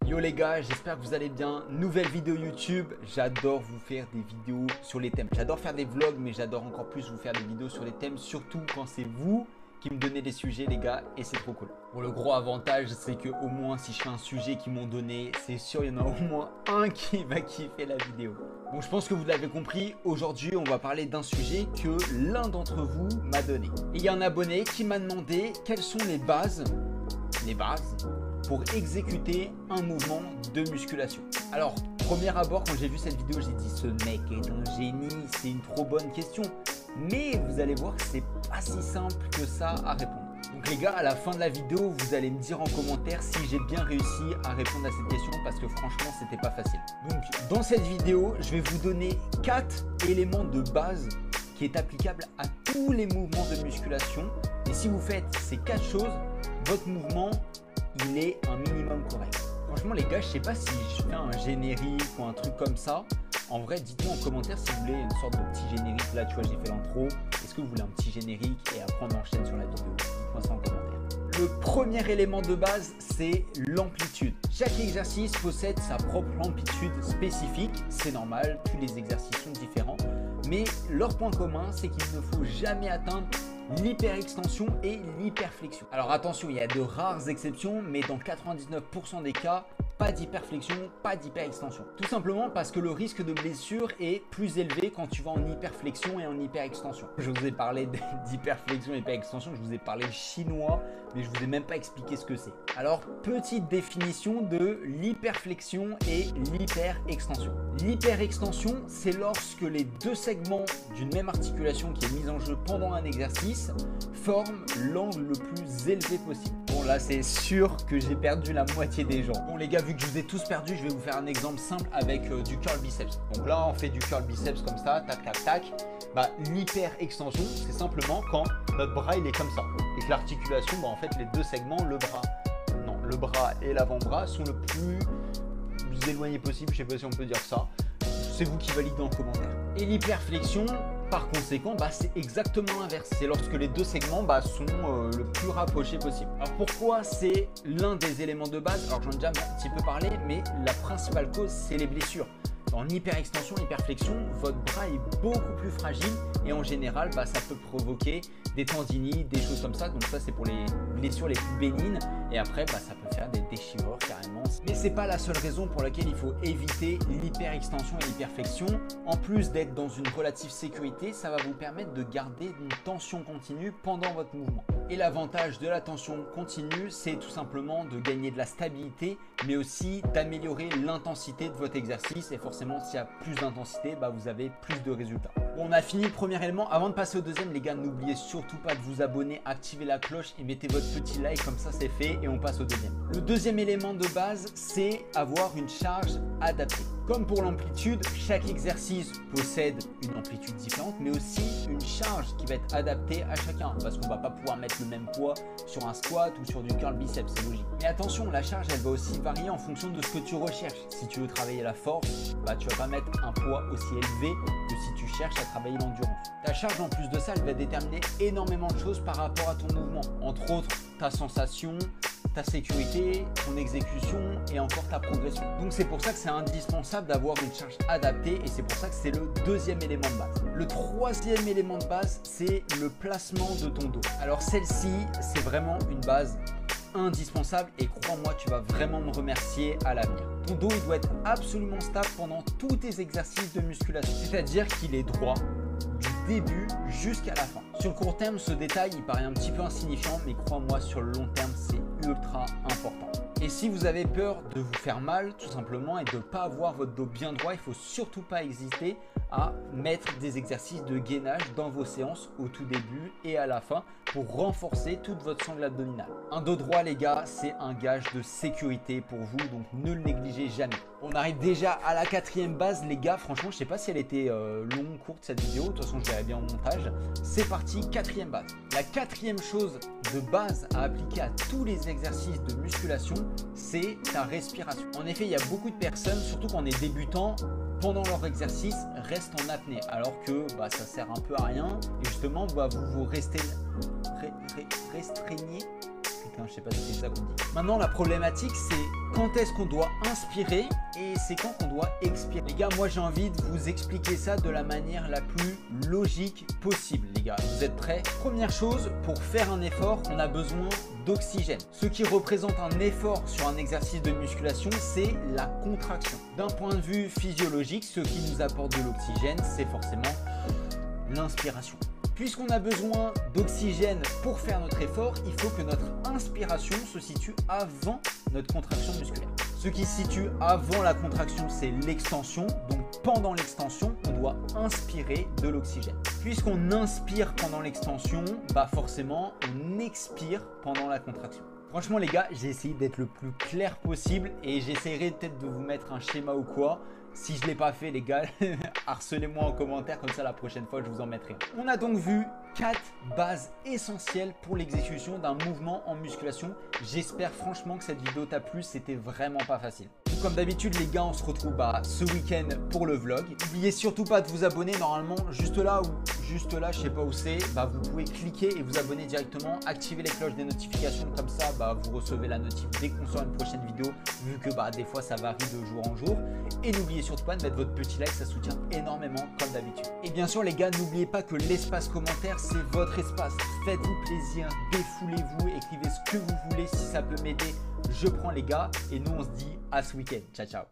Yo les gars, j'espère que vous allez bien. Nouvelle vidéo YouTube. J'adore vous faire des vidéos sur les thèmes. J'adore faire des vlogs, mais j'adore encore plus vous faire des vidéos sur les thèmes, surtout quand c'est vous qui me donnez des sujets les gars, et c'est trop cool. Bon, le gros avantage, c'est que au moins si je fais un sujet qu'ils m'ont donné, c'est sûr il y en a au moins un qui va kiffer la vidéo. Bon, je pense que vous l'avez compris, aujourd'hui on va parler d'un sujet que l'un d'entre vous m'a donné. Et il y a un abonné qui m'a demandé quelles sont les bases pour exécuter un mouvement de musculation. Alors, premier abord, quand j'ai vu cette vidéo, j'ai dit ce mec est un génie, c'est une trop bonne question. Mais vous allez voir que c'est pas si simple que ça à répondre. Donc les gars, à la fin de la vidéo, vous allez me dire en commentaire si j'ai bien réussi à répondre à cette question parce que franchement, c'était pas facile. Donc dans cette vidéo, je vais vous donner 4 éléments de base qui est applicable à tous les mouvements de musculation. Et si vous faites ces 4 choses, votre mouvement, il est un minimum correct. Franchement les gars, je sais pas si je fais un générique ou un truc comme ça. En vrai, dites-moi en commentaire si vous voulez une sorte de petit générique. Là, tu vois, j'ai fait l'intro. Est-ce que vous voulez un petit générique et après on enchaîne sur la vidéo? Dites-moi ça en commentaire. Le premier élément de base, c'est l'amplitude. Chaque exercice possède sa propre amplitude spécifique. C'est normal, tous les exercices sont différents. Mais leur point commun, c'est qu'il ne faut jamais atteindre l'hyperextension et l'hyperflexion. Alors attention, il y a de rares exceptions, mais dans 99% des cas, pas d'hyperflexion, pas d'hyperextension. Tout simplement parce que le risque de blessure est plus élevé quand tu vas en hyperflexion et en hyperextension. Je vous ai parlé d'hyperflexion et hyperextension, je vous ai parlé chinois, mais je vous ai même pas expliqué ce que c'est. Alors, petite définition de l'hyperflexion et l'hyperextension. L'hyperextension, c'est lorsque les deux segments d'une même articulation qui est mise en jeu pendant un exercice forment l'angle le plus élevé possible. Bon là, c'est sûr que j'ai perdu la moitié des gens. Bon les gars, vu que je vous ai tous perdus, je vais vous faire un exemple simple avec du curl biceps. Donc là, on fait du curl biceps comme ça, tac, tac, tac. Bah, l'hyperextension, c'est simplement quand notre bras, il est comme ça. Et que l'articulation, bah, en fait, les deux segments, le bras et l'avant-bras sont le plus éloignés possible. Je sais pas si on peut dire ça. C'est vous qui validez en commentaire. Et l'hyperflexion, par conséquent, bah, c'est exactement l'inverse. C'est lorsque les deux segments sont le plus rapprochés possible. Alors pourquoi c'est l'un des éléments de base? Alors j'en ai déjà un petit peu parlé, mais la principale cause, c'est les blessures. En hyperextension, hyperflexion, votre bras est beaucoup plus fragile et en général, ça peut provoquer des tendinites, des choses comme ça. Donc ça, c'est pour les blessures les plus bénignes. Et après, ça peut faire des déchirures carrément. Mais c'est pas la seule raison pour laquelle il faut éviter l'hyperextension et l'hyperflexion. En plus d'être dans une relative sécurité, ça va vous permettre de garder une tension continue pendant votre mouvement. Et l'avantage de la tension continue, c'est tout simplement de gagner de la stabilité, mais aussi d'améliorer l'intensité de votre exercice. Et forcément, s'il y a plus d'intensité, vous avez plus de résultats. Bon, on a fini le premier élément. Avant de passer au deuxième, les gars, n'oubliez surtout pas de vous abonner, activer la cloche et mettez votre petit like, comme ça c'est fait et on passe au deuxième. Le deuxième élément de base, c'est avoir une charge adaptée. Comme pour l'amplitude, chaque exercice possède une amplitude différente, mais aussi une charge qui va être adaptée à chacun, parce qu'on va pas pouvoir mettre le même poids sur un squat ou sur du curl biceps, c'est logique. Mais attention, la charge, elle va aussi varier en fonction de ce que tu recherches. Si tu veux travailler la force, tu vas pas mettre un poids aussi élevé que si tu cherches à travailler l'endurance. Ta charge, en plus de ça, elle va déterminer énormément de choses par rapport à ton mouvement. Entre autres, ta sensation, ta sécurité, ton exécution et encore ta progression. Donc c'est pour ça que c'est indispensable d'avoir une charge adaptée et c'est pour ça que c'est le deuxième élément de base. Le troisième élément de base, c'est le placement de ton dos. Alors celle-ci, c'est vraiment une base indispensable et crois-moi, tu vas vraiment me remercier à l'avenir. Ton dos, il doit être absolument stable pendant tous tes exercices de musculation, c'est-à-dire qu'il est droit du début jusqu'à la fin. Sur le court terme, ce détail, il paraît un petit peu insignifiant, mais crois-moi, sur le long terme, c'est ultra important. Et si vous avez peur de vous faire mal, tout simplement, et de ne pas avoir votre dos bien droit, il ne faut surtout pas hésiter à mettre des exercices de gainage dans vos séances au tout début et à la fin pour renforcer toute votre sangle abdominale. Un dos droit, les gars, c'est un gage de sécurité pour vous, donc ne le négligez jamais. On arrive déjà à la quatrième base, les gars. Franchement, je sais pas si elle était longue, courte cette vidéo. De toute façon, je verrai bien en montage. C'est parti, quatrième base. La quatrième chose de base à appliquer à tous les exercices de musculation, c'est ta respiration. En effet, il y a beaucoup de personnes, surtout quand on est débutant, pendant leur exercice, restent en apnée, alors que ça sert un peu à rien. Et justement, vous restreignez. hein, je sais pas si c'est ça qu'on dit. Maintenant, la problématique, c'est quand est-ce qu'on doit inspirer et c'est quand qu'on doit expirer. Les gars, moi j'ai envie de vous expliquer ça de la manière la plus logique possible, les gars. Vous êtes prêts? Première chose, pour faire un effort, on a besoin d'oxygène. Ce qui représente un effort sur un exercice de musculation, c'est la contraction. D'un point de vue physiologique, ce qui nous apporte de l'oxygène, c'est forcément l'inspiration. Puisqu'on a besoin d'oxygène pour faire notre effort, il faut que notre inspiration se situe avant notre contraction musculaire. Ce qui se situe avant la contraction, c'est l'extension. Donc pendant l'extension, on doit inspirer de l'oxygène. Puisqu'on inspire pendant l'extension, bah forcément, on expire pendant la contraction. Franchement les gars, j'ai essayé d'être le plus clair possible et j'essaierai peut-être de vous mettre un schéma ou quoi. Si je ne l'ai pas fait les gars, harcelez-moi en commentaire, comme ça la prochaine fois je vous en mettrai. On a donc vu 4 bases essentielles pour l'exécution d'un mouvement en musculation. J'espère franchement que cette vidéo t'a plu, c'était vraiment pas facile. Comme d'habitude les gars, on se retrouve ce week-end pour le vlog. N'oubliez surtout pas de vous abonner, normalement juste là ou juste là, je sais pas où c'est, vous pouvez cliquer et vous abonner directement, activer les cloches des notifications, comme ça vous recevez la notif dès qu'on sort une prochaine vidéo, vu que des fois ça varie de jour en jour. Et n'oubliez surtout pas de mettre votre petit like, ça soutient énormément comme d'habitude. Et bien sûr les gars, n'oubliez pas que l'espace commentaire c'est votre espace. Faites-vous plaisir, défoulez-vous, écrivez ce que vous voulez, si ça peut m'aider, je prends les gars. Et nous on se dit à ce week-end. Ciao ciao.